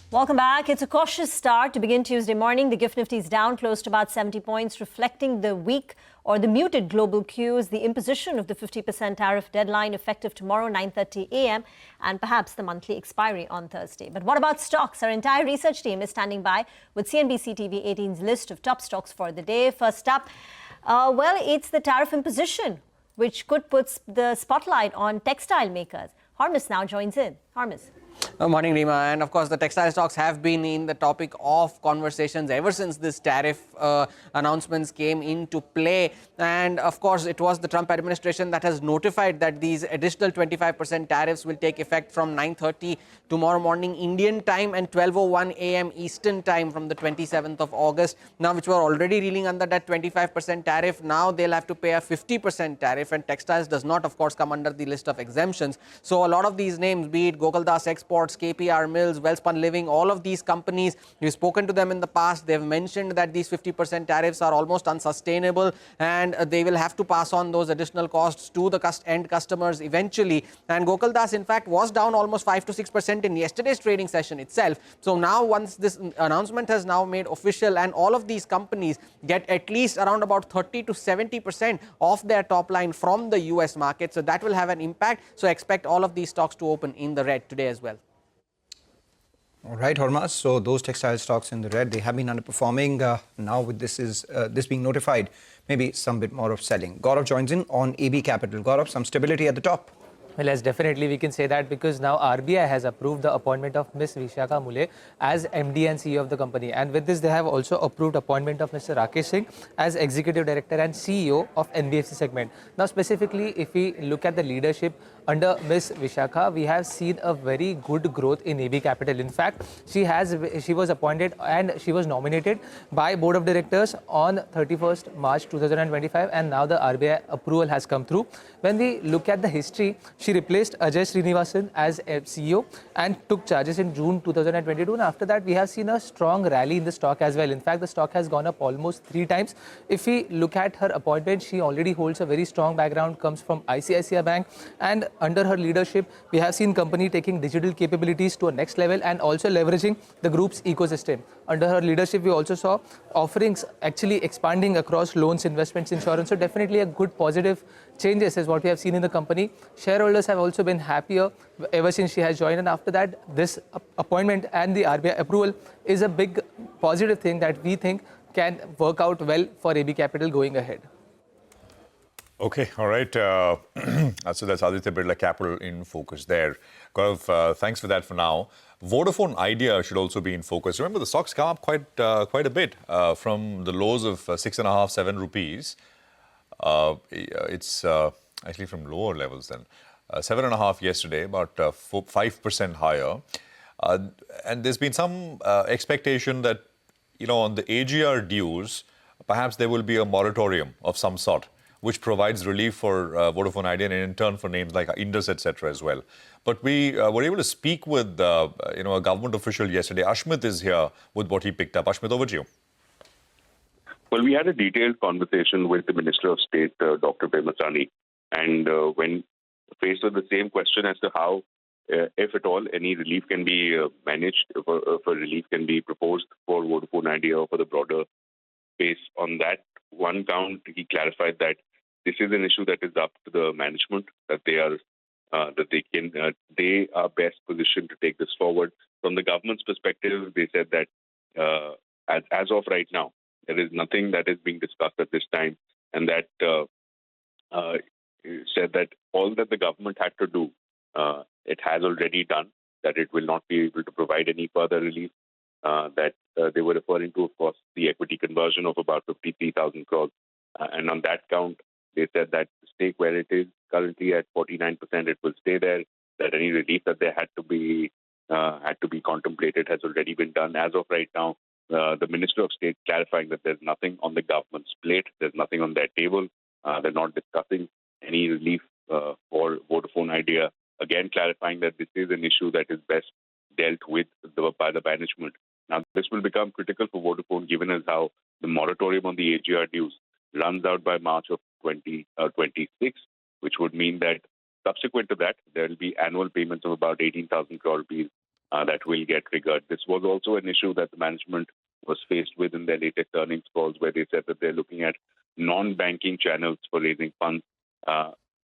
Welcome back. It's a cautious start to begin Tuesday morning. The Gift Nifty is down close to about 70 points, reflecting the weak or the muted global cues, the imposition of the 50% tariff deadline effective tomorrow, 9:30 a.m., and perhaps the monthly expiry on Thursday. But what about stocks? Our entire research team is standing by with CNBC TV18's list of top stocks for the day. First up, it's the tariff imposition, which could put the spotlight on textile makers. Harmis now joins in. Harmis. Morning, Rima. And of course, the textile stocks have been in the topic of conversations ever since this tariff announcements came into play. And of course, it was the Trump administration that has notified that these additional 25% tariffs will take effect from 9:30 tomorrow morning Indian time and 12:01 a.m. Eastern time from the 27th of August. Now, which were already reeling under that 25% tariff, now they'll have to pay a 50% tariff. And textiles does not, of course, come under the list of exemptions. So a lot of these names, be it Gokaldas Exports, KPR Mills, Wellspun Living, all of these companies, we've spoken to them in the past. They've mentioned that these 50% tariffs are almost unsustainable and they will have to pass on those additional costs to the end customers eventually. And Gokaldas, in fact, was down almost 5 to 6% in yesterday's trading session itself. So now, once this announcement has now made official and all of these companies get at least around about 30 to 70% of their top line from the US market, so that will have an impact. So expect all of these stocks to open in the red today as well. All right, Hormaz. So those textile stocks in the red, they have been underperforming. Now with this being notified, maybe some bit more of selling. Gaurav joins in on AB Capital. Gaurav, some stability at the top. Well, yes, definitely we can say that, because now RBI has approved the appointment of Ms. Vishakha Muley as MD and CEO of the company. And with this, they have also approved appointment of Mr. Rakesh Singh as Executive Director and CEO of NBFC segment. Now, specifically, if we look at the leadership under Ms. Vishakha, we have seen a very good growth in AB Capital. In fact, she was appointed and she was nominated by Board of Directors on 31st March 2025, and now the RBI approval has come through. When we look at the history, she replaced Ajay Srinivasan as CEO and took charges in June 2022. And after that, we have seen a strong rally in the stock as well. In fact, the stock has gone up almost 3 times. If we look at her appointment, she already holds a very strong background, comes from ICICI Bank. And under her leadership, we have seen company taking digital capabilities to a next level and also leveraging the group's ecosystem. Under her leadership, we also saw offerings actually expanding across loans, investments, insurance. So definitely a good positive changes is what we have seen in the company. Shareholders have also been happier ever since she has joined, and after that, this appointment and the RBI approval is a big positive thing that we think can work out well for AB Capital going ahead. Okay, all right. So that's Aditya Birla Capital in focus there. Gaurav, thanks for that for now. Vodafone Idea should also be in focus. Remember, the stocks come up quite a bit from the lows of 6.5, 7 rupees. It's actually from lower levels then. 7.5 yesterday, about 5% higher. And there's been some expectation that, on the AGR dues, perhaps there will be a moratorium of some sort, which provides relief for Vodafone Idea and in turn for names like Indus, etc. as well. But we were able to speak with a government official yesterday. Ashmit is here with what he picked up. Ashmit, over to you. Well, we had a detailed conversation with the Minister of State, Dr. Bemasani, and when faced with the same question as to how, if at all, any relief can be managed, if relief can be proposed for Vodafone Idea or for the broader space, on that one count, he clarified that this is an issue that is up to the management, that they are best positioned to take this forward. From the government's perspective, they said that as of right now, there is nothing that is being discussed at this time, and that said that all that the government had to do, it has already done, that it will not be able to provide any further relief. That they were referring to, of course, the equity conversion of about 53,000 crores. And on that count, they said that the stake where it is currently at 49%, it will stay there, that any relief that they had to be contemplated has already been done. As of right now, the Minister of State clarifying that there's nothing on the government's plate, there's nothing on their table. They're not discussing any relief for Vodafone Idea. Again, clarifying that this is an issue that is best dealt with by the management. Now, this will become critical for Vodafone, given as how the moratorium on the AGR dues runs out by March of 2026, which would mean that subsequent to that, there will be annual payments of about 18,000 crore rupees that will get triggered. This was also an issue that the management was faced with in their latest earnings calls, where they said that they're looking at non-banking channels for raising funds,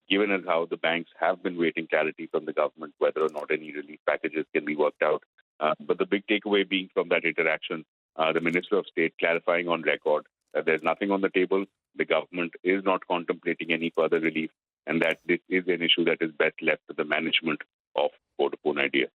given as how the banks have been waiting clarity from the government whether or not any relief packages can be worked out. But the big takeaway being from that interaction, the Minister of State clarifying on record that there's nothing on the table, the government is not contemplating any further relief, and that this is an issue that is best left to the management of Vodafone Idea.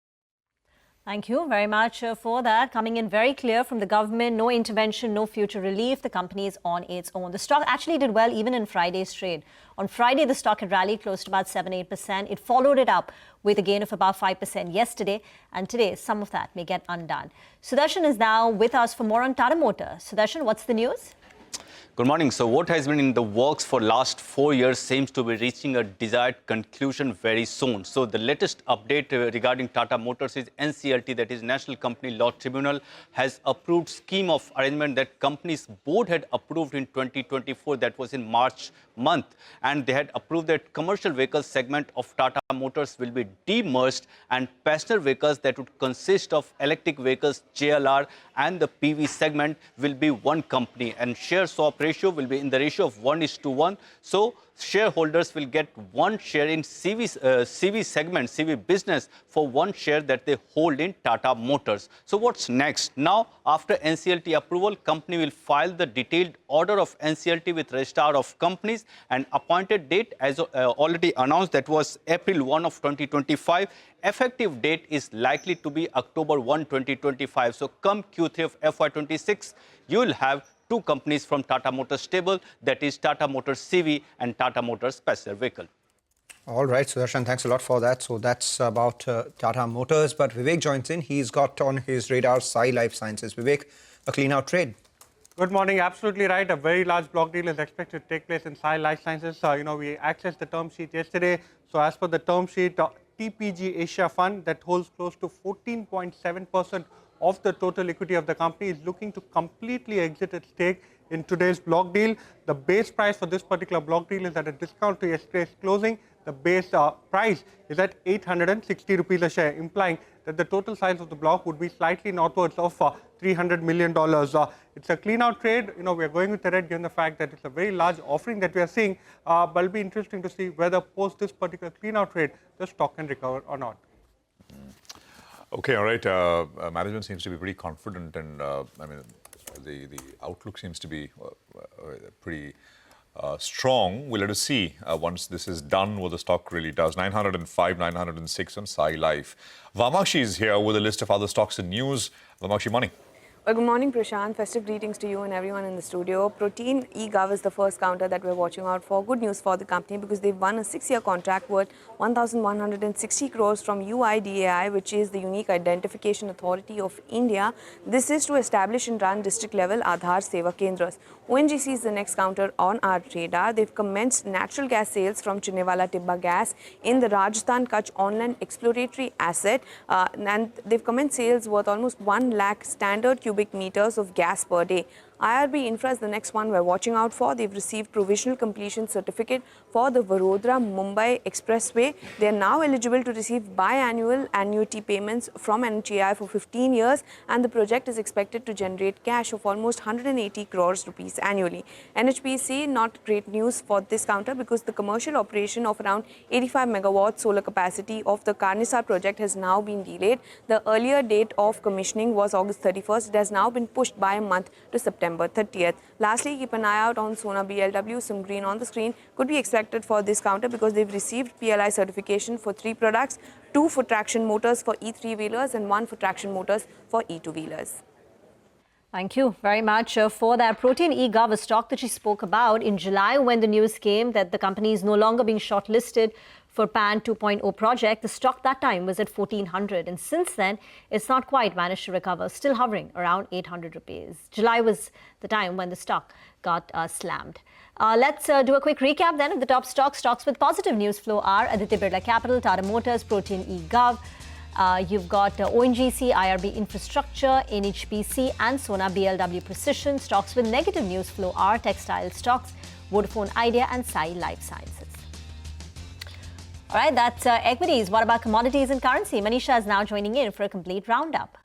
Thank you very much for that. Coming in very clear from the government, no intervention, no future relief. The company is on its own. The stock actually did well even in Friday's trade. On Friday, the stock had rallied close to about 7-8%. It followed it up with a gain of about 5% yesterday. And today, some of that may get undone. Sudarshan is now with us for more on Tata Motors. Sudarshan, what's the news? Good morning. So what has been in the works for last 4 years seems to be reaching a desired conclusion very soon. So the latest update regarding Tata Motors is NCLT, that is National Company Law Tribunal, has approved scheme of arrangement that company's board had approved in 2024, that was in March month. And they had approved that commercial vehicle segment of Tata Motors will be demerged and passenger vehicles that would consist of electric vehicles, JLR and the PV segment will be one company, and share swap ratio will be in the ratio of 1:1. So shareholders will get one share in CV segment, CV business, for one share that they hold in Tata Motors. So what's next? Now, after NCLT approval, company will file the detailed order of NCLT with Registrar of Companies, and appointed date as already announced, that was April 1 of 2025. Effective date is likely to be October 1, 2025. So come Q3 of FY26, you will have two companies from Tata Motors stable, that is Tata Motors CV and Tata Motors passenger vehicle. All right, Sudarshan, thanks a lot for that. So that's about Tata Motors. But Vivek joins in. He's got on his radar Sai Life Sciences. Vivek, a clean-out trade. Good morning. Absolutely right. A very large block deal is expected to take place in Sai Life Sciences. We accessed the term sheet yesterday. So as per the term sheet, TPG Asia Fund that holds close to 14.7% of the total equity of the company is looking to completely exit its stake in today's block deal. The base price for this particular block deal is at a discount to yesterday's closing. The base price is at 860 rupees a share, implying that the total size of the block would be slightly northwards of $300 million. It's a clean-out trade. We are going with the red given the fact that it's a very large offering that we are seeing. But it'll be interesting to see whether post this particular clean-out trade, the stock can recover or not. Okay, all right. Management seems to be pretty confident, and the outlook seems to be pretty strong. We'll have to see once this is done what the stock really does. 905, 906 on Sai Life. Vamakshi is here with a list of other stocks and news. Vamakshi, morning. Well, good morning, Prashant. Festive greetings to you and everyone in the studio. Protein eGov is the first counter that we're watching out for. Good news for the company because they've won a 6-year contract worth 1,160 crores from UIDAI, which is the Unique Identification Authority of India. This is to establish and run district-level Aadhaar Seva Kendras. ONGC is the next counter on our radar. They've commenced natural gas sales from Chinnewala Tibba Gas in the Rajasthan Kutch online exploratory asset. And they've commenced sales worth almost 1 lakh standard cubic meters of gas per day. IRB Infra is the next one we're watching out for. They've received provisional completion certificate for the Vadodara-Mumbai Expressway. They are now eligible to receive biannual annuity payments from NHPC for 15 years, and the project is expected to generate cash of almost 180 crores rupees annually. NHPC, not great news for this counter because the commercial operation of around 85 megawatt solar capacity of the Karnisar project has now been delayed. The earlier date of commissioning was August 31st. It has now been pushed by a month to September 30th. Lastly, keep an eye out on Sona BLW. Some green on the screen could be expected for this counter because they've received PLI certification for 3 products, 2 for traction motors for E3-wheelers and 1 for traction motors for E2-wheelers. Thank you very much for that. Protein eGov, a stock that she spoke about in July when the news came that the company is no longer being shortlisted for PAN 2.0 project. The stock that time was at 1,400, and since then it's not quite managed to recover, still hovering around 800 rupees. July was the time when the stock got slammed. Let's do a quick recap then of the top stocks. Stocks with positive news flow are Aditya Birla Capital, Tata Motors, Protein eGov. You've got ONGC, IRB Infrastructure, NHPC and Sona BLW Precision. Stocks with negative news flow are textile stocks, Vodafone Idea and Sai Life Sciences. All right, that's equities. What about commodities and currency? Manisha is now joining in for a complete roundup.